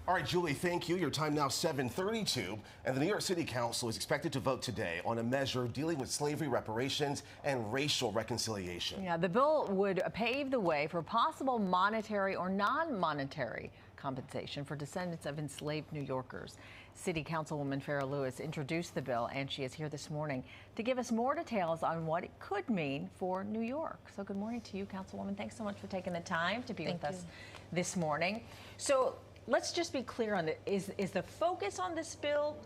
All right, Julie, thank you. Your time now 7:32, and the New York City Council is expected to vote today on a measure dealing with slavery reparations and racial reconciliation. Yeah, the bill would pave the way for possible monetary or non-monetary compensation for descendants of enslaved New Yorkers. City Councilwoman Farrah Lewis introduced the bill, and she is here this morning to give us more details on what it could mean for New York. So good morning to you, Councilwoman. Thanks so much for taking the time to be with us this morning. So let's just be clear on it. Is the focus on this bill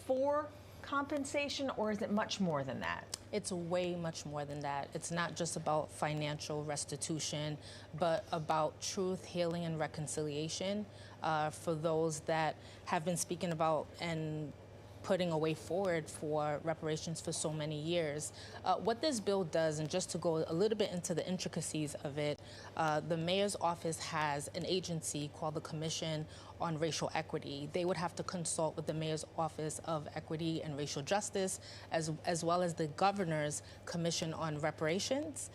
for compensation, or is it much more than that? It's way much more than that. It's not just about financial restitution, but about truth, healing, and reconciliation for those that have been speaking about and putting a way forward for reparations for so many years. What this bill does, and just to go a little bit into the intricacies of it, the mayor's office has an agency called the Commission on Racial Equity. They would have to consult with the mayor's office of Equity and Racial Justice, as well as the governor's Commission on Reparations,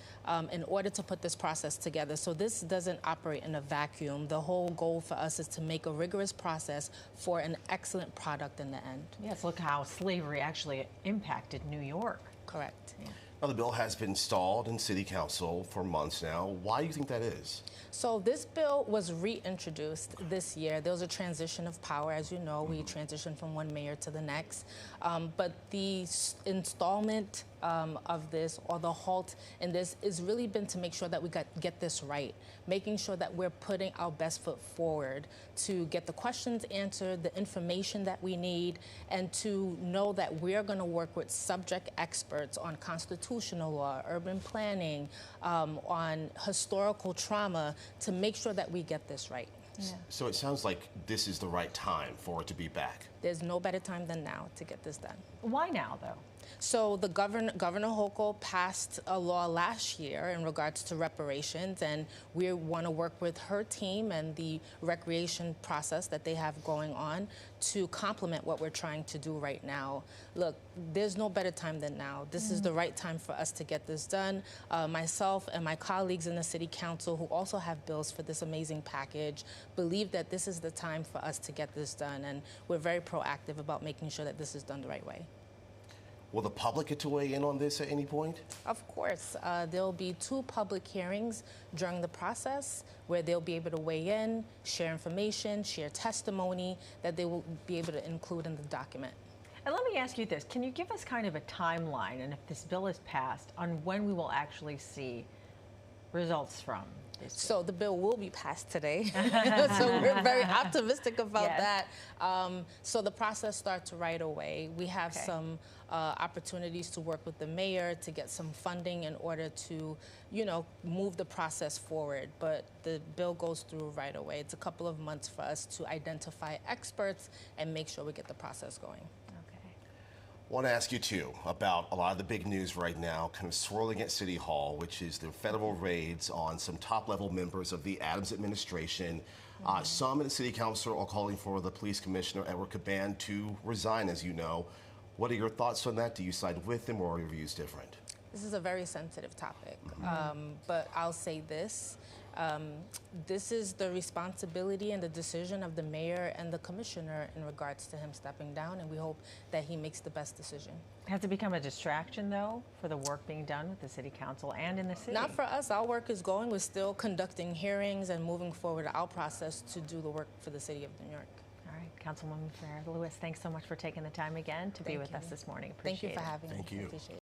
in order to put this process together. So this doesn't operate in a vacuum. The whole goal for us is to make a rigorous process for an excellent product in the end. Yes, look how slavery actually impacted New York. Correct. Yeah. Now, the bill has been stalled in City Council for months now. Why do you think that is? So this bill was reintroduced this year. There was a transition of power. As you know, we transitioned from one mayor to the next. But the installment of this, or the halt in this, is really been to make sure that we get this right, making sure that we're putting our best foot forward to get the questions answered, the information that we need, and to know that we're going to work with subject experts on constitutional law, urban planning, on historical trauma, to make sure that we get this right. Yeah. So it sounds like this is the right time for it to be back. There's no better time than now to get this done. Why now, though? So the Governor Hochul passed a law last year in regards to reparations, and we want to work with her team and the recreation process that they have going on to complement what we're trying to do right now. Look, there's no better time than now. This is the right time for us to get this done. Myself and my colleagues in the City Council, who also have bills for this amazing package, believe that this is the time for us to get this done, and we're very proactive about making sure that this is done the right way. Will the public get to weigh in on this at any point? Of course. There'll be 2 public hearings during the process where they'll be able to weigh in, share information, share testimony that they will be able to include in the document. And let me ask you this. Can you give us kind of a timeline, and if this bill is passed, on when we will actually see results from this bill? So the bill will be passed today. So we're very optimistic about that. So the process starts right away. We have some opportunities to work with the mayor to get some funding in order to, move the process forward. But the bill goes through right away. It's a couple of months for us to identify experts and make sure we get the process going. I want to ask you, too, about a lot of the big news right now kind of swirling at City Hall, which is the federal raids on some top-level members of the Adams administration. Some in the City Council are calling for the Police Commissioner, Edward Caban, to resign, as you know. What are your thoughts on that? Do you side with him, or are your views different? This is a very sensitive topic, but I'll say this. This is the responsibility and the decision of the mayor and the commissioner in regards to him stepping down, and we hope that he makes the best decision. Has it become a distraction, though, for the work being done with the City Council and in the city? Not for us. Our work is going. We're still conducting hearings and moving forward our process to do the work for the city of New York. All right, Councilwoman Farrah Lewis, thanks so much for taking the time again to be with us this morning. Appreciate it. Thank you for having me. Thank you. Appreciate it.